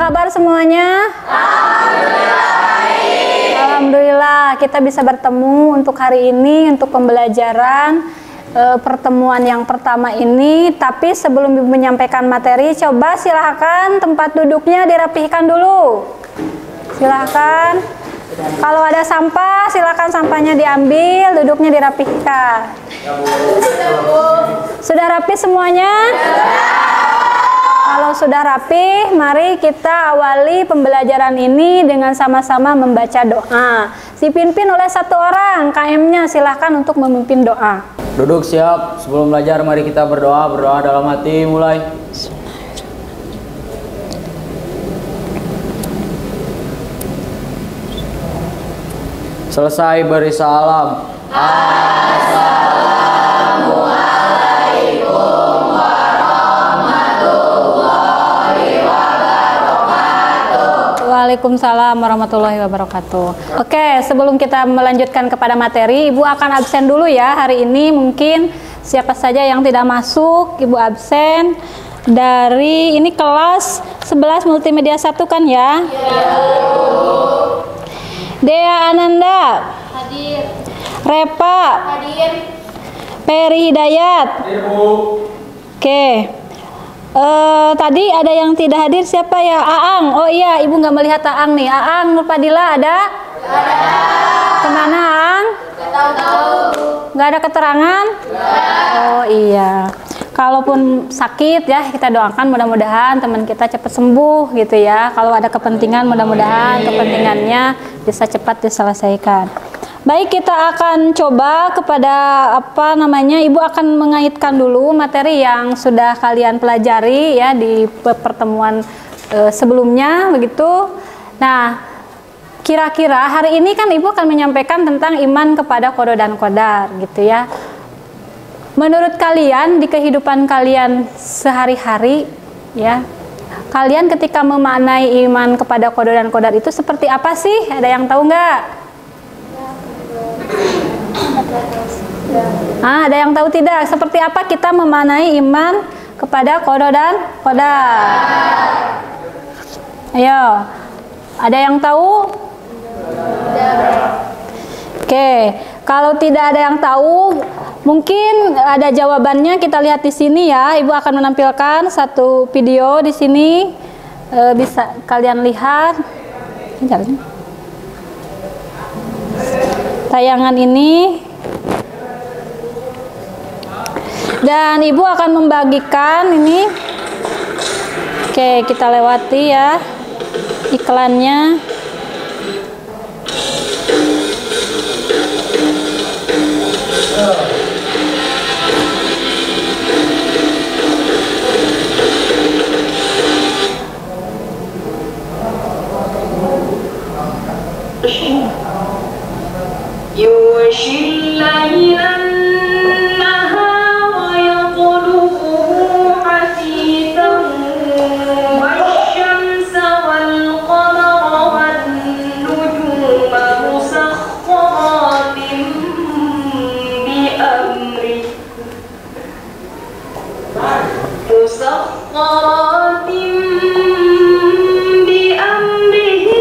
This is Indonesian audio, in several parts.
kabar semuanya? Alhamdulillah kita bisa bertemu untuk hari ini untuk pembelajaran pertemuan yang pertama ini. Tapi sebelum Ibu menyampaikan materi, coba silahkan tempat duduknya dirapihkan dulu. Silahkan. Kalau ada sampah, silahkan sampahnya diambil, duduknya dirapihkan. Sudah rapi semuanya? Kalau sudah rapi, mari kita awali pembelajaran ini dengan sama-sama membaca doa. Dipimpin oleh satu orang, KM-nya silahkan untuk memimpin doa. Duduk siap, sebelum belajar mari kita berdoa. Berdoa dalam hati, mulai. Selesai beri salam. Assalamualaikum warahmatullahi wabarakatuh. Waalaikumsalam warahmatullahi wabarakatuh. Oke, sebelum kita melanjutkan kepada materi, Ibu akan absen dulu ya hari ini. Mungkin siapa saja yang tidak masuk, Ibu absen. Dari ini kelas 11 multimedia 1 kan ya? Dea Ananda hadir. Repa hadir. Peri Hidayat hadir, Bu. Oke. Tadi ada yang tidak hadir, siapa ya? Aang. Oh iya, Ibu nggak melihat Aang nih. Aang Nurpadila ada? Ada. Kemana Aang? Nggak tahu. Nggak ada keterangan? Nggak. Oh iya. Kalaupun sakit ya, kita doakan mudah-mudahan teman kita cepat sembuh gitu ya. Kalau ada kepentingan, mudah-mudahan kepentingannya bisa cepat diselesaikan. Baik, kita akan coba kepada Ibu akan mengaitkan dulu materi yang sudah kalian pelajari ya di pertemuan sebelumnya begitu. Nah, kira-kira hari ini kan Ibu akan menyampaikan tentang iman kepada qada dan qadar gitu ya. Menurut kalian di kehidupan kalian sehari-hari ya, kalian ketika memaknai iman kepada qada dan qadar itu seperti apa sih? Ada yang tahu nggak? Ada yang tahu tidak? Seperti apa kita memaknai iman kepada qada dan qadar? Ayo, ada yang tahu? Oke, kalau tidak ada yang tahu, mungkin ada jawabannya, kita lihat di sini ya. Ibu akan menampilkan satu video di sini, bisa kalian lihat. Tayangan ini. Dan Ibu akan membagikan ini. Oke, kita lewati ya iklannya. يغشي الليل النهار يطلبه حثيثا والشمس والقمر والنجوم مسخرات بأمره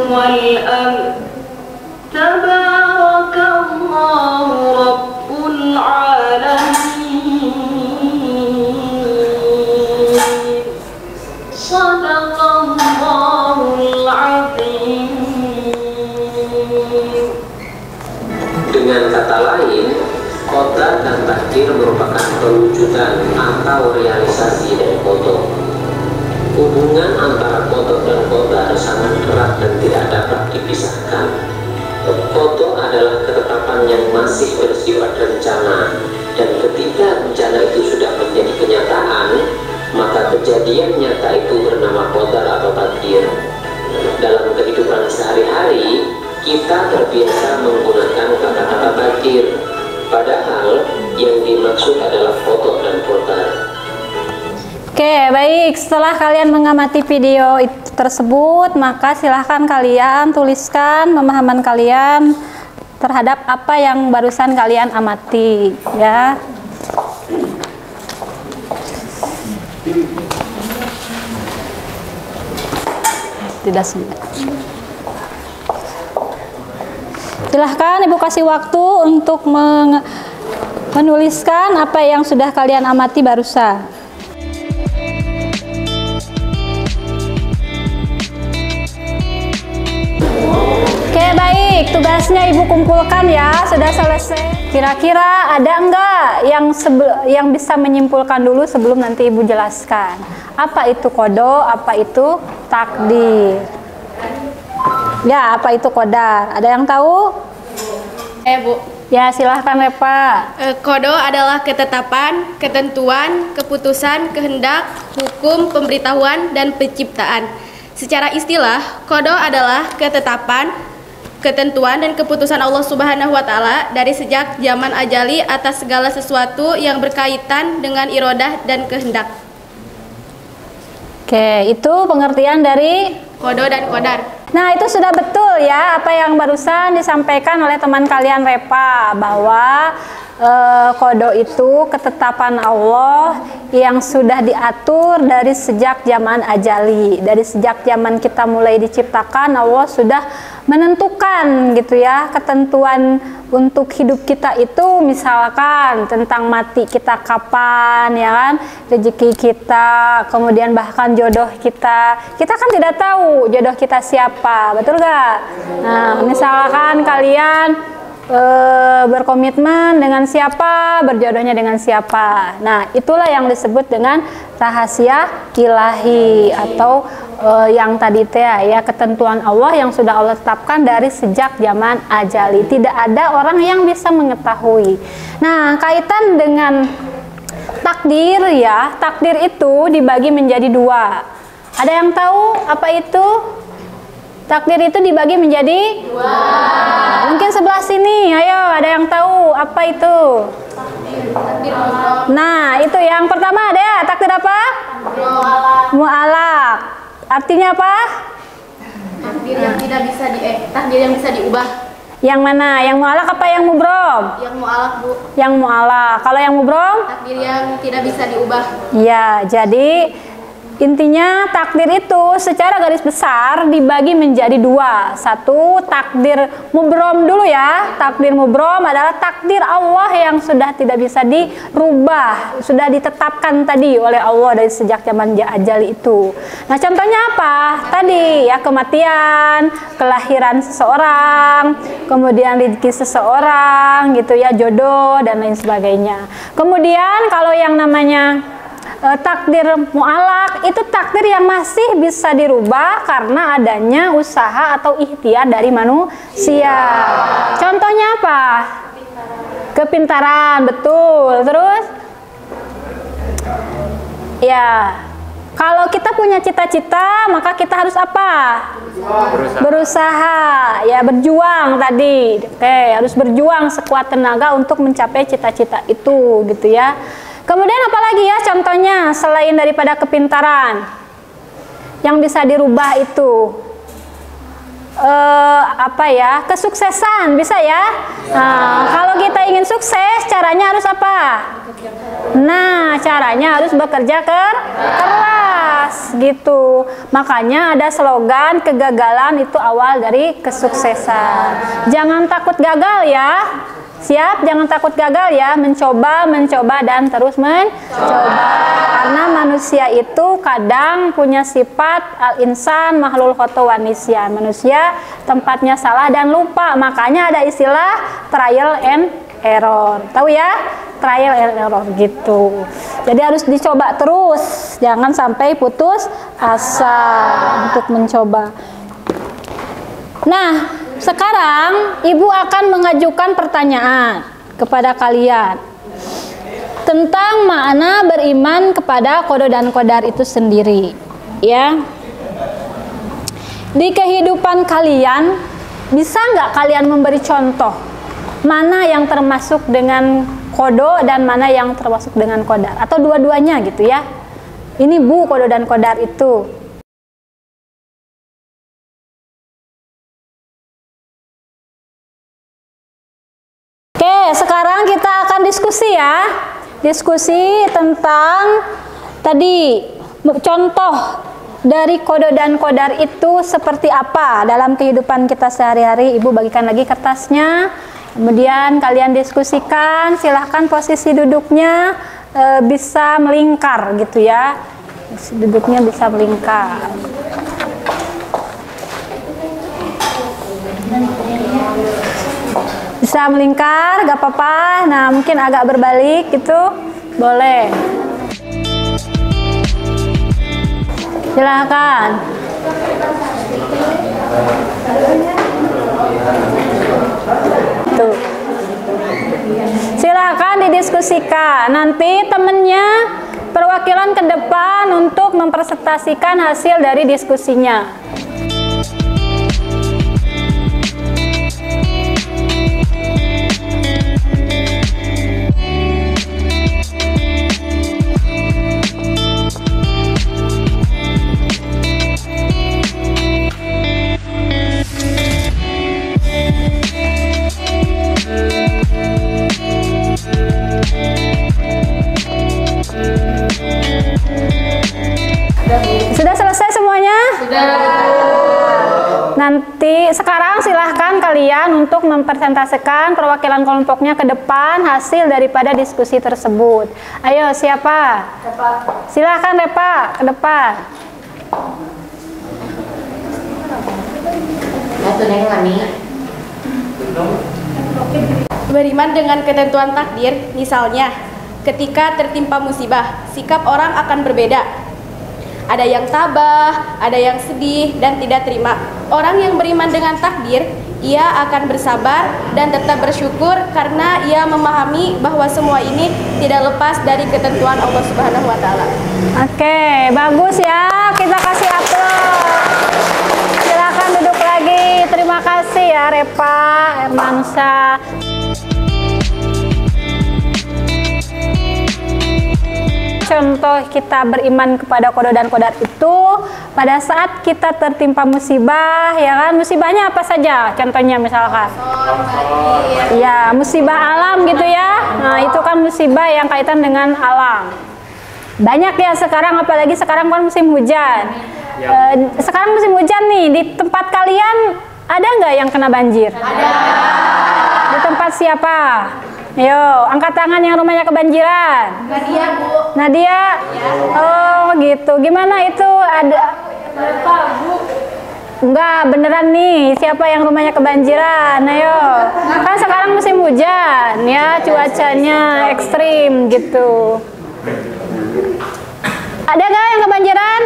والأمر تبارك الله رب العالمين صدق الله العظيم. Dengan kata lain, qada dan takdir merupakan perwujudan atau realisasi dari qada. Hubungan antara qada dan qadar sangat erat dan tidak dapat dipisahkan. Qada adalah ketetapan yang masih bersifat rencana, dan ketika rencana itu sudah menjadi kenyataan, maka kejadian nyata itu bernama qadar atau takdir. Dalam kehidupan sehari-hari, kita terbiasa menggunakan kata-kata takdir, padahal yang dimaksud adalah qada dan qadar. Oke, baik. Setelah kalian mengamati video tersebut, maka silahkan kalian tuliskan pemahaman kalian terhadap apa yang barusan kalian amati, ya. tidak sengaja. Silahkan Ibu kasih waktu untuk menuliskan apa yang sudah kalian amati barusan. Oke, baik, tugasnya Ibu kumpulkan ya, sudah selesai. Kira-kira ada enggak yang bisa menyimpulkan dulu sebelum nanti Ibu jelaskan? Apa itu kodo, apa itu takdir? Ya, apa itu kodar? Ada yang tahu? Bu. Ya, silahkan Repa. Kodo adalah ketetapan, ketentuan, keputusan, kehendak, hukum, pemberitahuan, dan penciptaan. Secara istilah, kodo adalah ketetapan, ketentuan, dan keputusan Allah Subhanahu wa Ta'ala dari sejak zaman ajali atas segala sesuatu yang berkaitan dengan irodah dan kehendak. Oke, itu pengertian dari Kodo dan kodar. Nah, itu sudah betul ya apa yang barusan disampaikan oleh teman kalian Repa, bahwa kodo itu ketetapan Allah yang sudah diatur dari sejak zaman ajali. Dari sejak zaman kita mulai diciptakan, Allah sudah menentukan gitu ya ketentuan untuk hidup kita itu, misalkan tentang mati kita kapan, ya kan, rezeki kita, kemudian bahkan jodoh kita. Kita kan tidak tahu jodoh kita siapa, betul gak? Nah, misalkan kalian berkomitmen dengan siapa, berjodohnya dengan siapa. Nah, itulah yang disebut dengan rahasia ilahi atau yang tadi ya ketentuan Allah yang sudah Allah tetapkan dari sejak zaman ajali. Tidak ada orang yang bisa mengetahui. Nah, kaitan dengan takdir ya, takdir itu dibagi menjadi dua. Ada yang tahu apa itu? Takdir itu dibagi menjadi dua. Mungkin sebelah sini, ayo ada yang tahu apa itu? Nah, itu yang pertama ada ya, takdir apa? Mu'alaq. Artinya apa? Takdir yang tidak bisa takdir yang bisa diubah. Yang mana? Yang mu'alaq apa yang mubrom? Yang mu'alaq, Bu. Yang mu'alaq. Kalau yang mubrom? Takdir yang tidak bisa diubah. Ya, jadi intinya takdir itu secara garis besar dibagi menjadi dua. Satu, takdir mubrom dulu ya. Takdir mubrom adalah takdir Allah yang sudah tidak bisa dirubah, sudah ditetapkan tadi oleh Allah dari sejak zaman ajali itu. Nah, contohnya apa? Tadi ya, kematian, kelahiran seseorang, kemudian rezeki seseorang gitu ya, jodoh dan lain sebagainya. Kemudian kalau yang namanya takdir mu'alaq itu takdir yang masih bisa dirubah karena adanya usaha atau ikhtiar dari manusia. Contohnya apa? Kepintaran, betul. Terus ya, kalau kita punya cita-cita maka kita harus apa? Berusaha, ya, berjuang tadi. Oke, harus berjuang sekuat tenaga untuk mencapai cita-cita itu gitu ya. Kemudian apalagi ya contohnya selain daripada kepintaran yang bisa dirubah itu apa ya, kesuksesan bisa ya. Nah, kalau kita ingin sukses caranya harus apa? Nah, caranya harus bekerja keras gitu. Makanya ada slogan kegagalan itu awal dari kesuksesan. Jangan takut gagal ya. Siap, jangan takut gagal ya, mencoba, dan terus mencoba. Karena manusia itu kadang punya sifat al-insan mahlul khoto wa nisyan. Manusia tempatnya salah dan lupa, makanya ada istilah trial and error. Tahu ya? Trial and error gitu. Jadi harus dicoba terus, jangan sampai putus asa untuk mencoba. Nah, sekarang Ibu akan mengajukan pertanyaan kepada kalian tentang makna beriman kepada kodo dan kodar itu sendiri ya. Di kehidupan kalian bisa nggak kalian memberi contoh mana yang termasuk dengan kodo dan mana yang termasuk dengan kodar, atau dua-duanya gitu ya. Ini Bu, kodo dan kodar itu. Sekarang kita akan diskusi ya. Diskusi tentang tadi contoh dari kodo dan kodar itu seperti apa dalam kehidupan kita sehari-hari? Ibu bagikan lagi kertasnya, kemudian kalian diskusikan. Silahkan posisi duduknya bisa melingkar gitu ya, duduknya bisa melingkar. Bisa melingkar, gak apa-apa. Nah, mungkin agak berbalik gitu, boleh. Silakan. Tuh. Silakan didiskusikan. Nanti temennya perwakilan ke depan untuk mempresentasikan hasil dari diskusinya. Sudah selesai semuanya? Sudah. Nanti sekarang silahkan kalian untuk mempresentasikan perwakilan kelompoknya ke depan hasil daripada diskusi tersebut. Ayo, siapa? Repa. Silahkan Repa ke depan. Beriman dengan ketentuan takdir, misalnya ketika tertimpa musibah, sikap orang akan berbeda. Ada yang tabah, ada yang sedih dan tidak terima. Orang yang beriman dengan takdir, ia akan bersabar dan tetap bersyukur karena ia memahami bahwa semua ini tidak lepas dari ketentuan Allah Subhanahu wa taala. Oke, bagus ya. Kita kasih aplaus. Silakan duduk lagi. Terima kasih ya Repa, Hermansyah. Contoh kita beriman kepada kodo dan kodar itu pada saat kita tertimpa musibah, ya kan? Musibahnya apa saja? Contohnya misalkan, ya musibah alam gitu ya. Nah itu kan musibah yang kaitan dengan alam. Banyak ya sekarang, apalagi sekarang kan musim hujan. Sekarang musim hujan nih, di tempat kalian ada nggak yang kena banjir? Ada. Di tempat siapa? Ayo, angkat tangan yang rumahnya kebanjiran. Nadia, Bu. Nadia? Ya. Oh, gitu. Gimana itu? Ada? Bu. Enggak, beneran nih. Siapa yang rumahnya kebanjiran? Ayo. Kan sekarang musim hujan, ya. Cuacanya ekstrim, gitu. Ada nggak yang kebanjiran?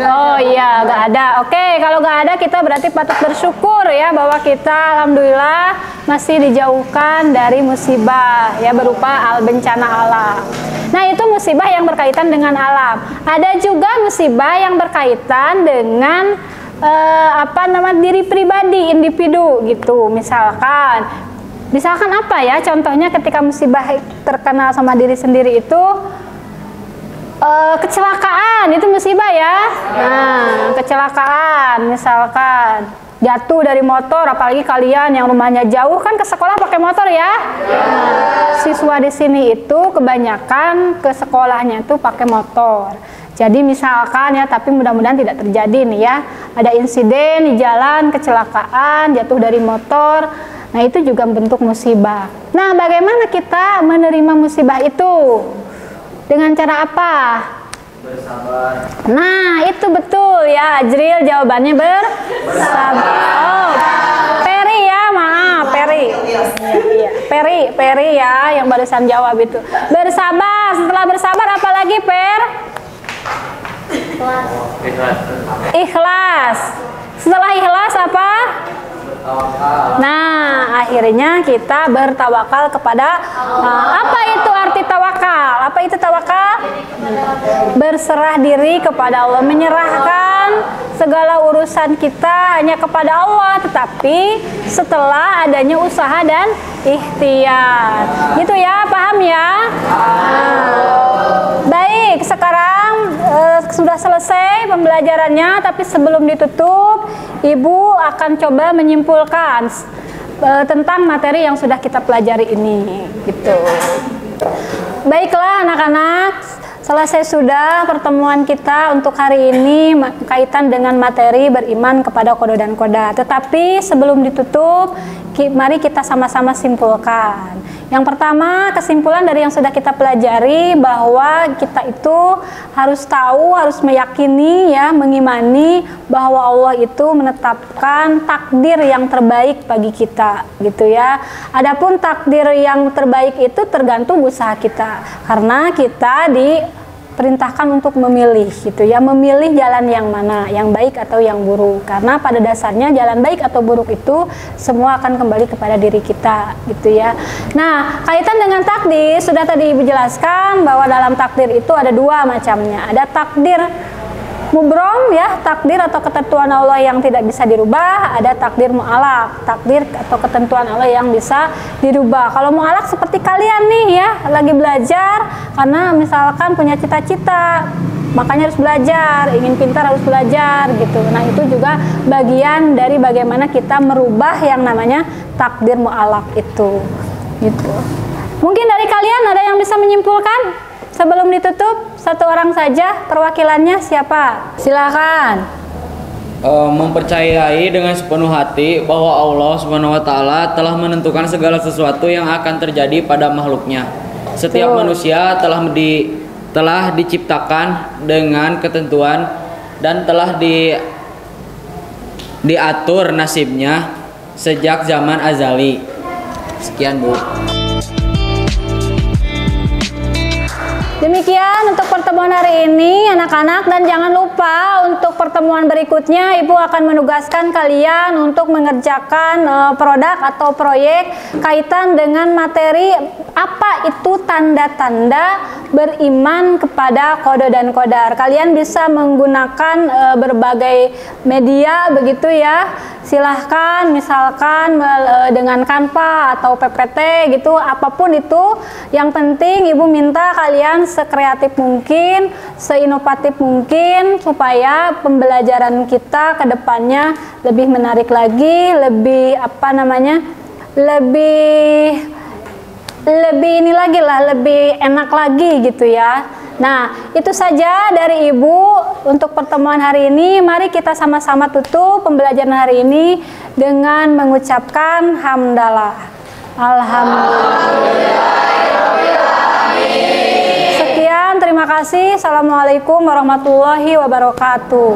Oh iya, nggak ada. Oke, kalau nggak ada kita berarti patut bersyukur ya bahwa kita alhamdulillah masih dijauhkan dari musibah ya berupa bencana alam. Nah itu musibah yang berkaitan dengan alam. Ada juga musibah yang berkaitan dengan diri pribadi, individu gitu. Misalkan apa ya? Contohnya ketika musibah terkenal sama diri sendiri itu. Kecelakaan itu musibah ya. Nah, kecelakaan misalkan jatuh dari motor, apalagi kalian yang rumahnya jauh kan ke sekolah pakai motor ya. Nah, siswa di sini itu kebanyakan ke sekolahnya itu pakai motor. Jadi misalkan ya, tapi mudah-mudahan tidak terjadi nih ya. Ada insiden di jalan, kecelakaan, jatuh dari motor. Nah, itu juga bentuk musibah. Nah, bagaimana kita menerima musibah itu? Dengan cara apa? Bersabar. Nah, itu betul ya, Ajril jawabannya bersabar. Oh, Peri ya, maaf, Peri. Iya, Peri ya yang barusan jawab itu. Bersabar. Setelah bersabar apa lagi, Per? Ikhlas. Setelah ikhlas apa? Nah, akhirnya kita bertawakal kepada apa itu arti tawakal? Apa itu tawakal? Berserah diri kepada Allah, menyerahkan segala urusan kita hanya kepada Allah, tetapi setelah adanya usaha dan ikhtiar. Gitu ya, paham ya? Baik, sekarang sudah selesai pembelajarannya, tapi sebelum ditutup, Ibu akan coba menyimpulkan tentang materi yang sudah kita pelajari ini, gitu. Baiklah anak-anak, Selesai sudah pertemuan kita untuk hari ini kaitan dengan materi beriman kepada qada dan qadar. Tetapi sebelum ditutup, mari kita sama-sama simpulkan. Yang pertama, kesimpulan dari yang sudah kita pelajari bahwa kita itu harus tahu, harus meyakini ya, mengimani bahwa Allah itu menetapkan takdir yang terbaik bagi kita, gitu ya. Adapun takdir yang terbaik itu tergantung usaha kita. Karena kita diperintahkan untuk memilih, gitu ya, memilih jalan yang mana, yang baik atau yang buruk. Karena pada dasarnya jalan baik atau buruk itu semua akan kembali kepada diri kita, gitu ya. Nah, kaitan dengan takdir sudah tadi Ibu jelaskan bahwa dalam takdir itu ada dua macamnya. Ada takdir mubrom ya, takdir atau ketentuan Allah yang tidak bisa dirubah. Ada takdir mu'alak, takdir atau ketentuan Allah yang bisa dirubah. Kalau mu'alak seperti kalian nih ya, lagi belajar karena misalkan punya cita-cita, makanya harus belajar, ingin pintar harus belajar gitu. Nah, itu juga bagian dari bagaimana kita merubah yang namanya takdir mu'alak itu gitu. Mungkin dari kalian ada yang bisa menyimpulkan? Sebelum ditutup, satu orang saja perwakilannya siapa? Silakan. Mempercayai dengan sepenuh hati bahwa Allah Subhanahu wa taala telah menentukan segala sesuatu yang akan terjadi pada makhluknya. Setiap manusia telah diciptakan dengan ketentuan dan telah diatur nasibnya sejak zaman azali. Sekian, Bu. Demikian untuk pertemuan hari ini anak-anak, dan jangan lupa untuk pertemuan berikutnya Ibu akan menugaskan kalian untuk mengerjakan produk atau proyek kaitan dengan materi apa itu tanda-tanda beriman kepada qada dan qadar. Kalian bisa menggunakan berbagai media begitu ya. Silahkan misalkan dengan Canva atau PPT gitu, apapun itu. Yang penting Ibu minta kalian sekreatif mungkin, seinovatif mungkin, supaya pembelajaran kita ke depannya lebih menarik lagi, lebih lebih ini lagi lah, lebih enak lagi gitu ya. Nah, itu saja dari Ibu untuk pertemuan hari ini. Mari kita sama-sama tutup pembelajaran hari ini dengan mengucapkan hamdalah. Alhamdulillah. Sekian, terima kasih. Assalamualaikum warahmatullahi wabarakatuh.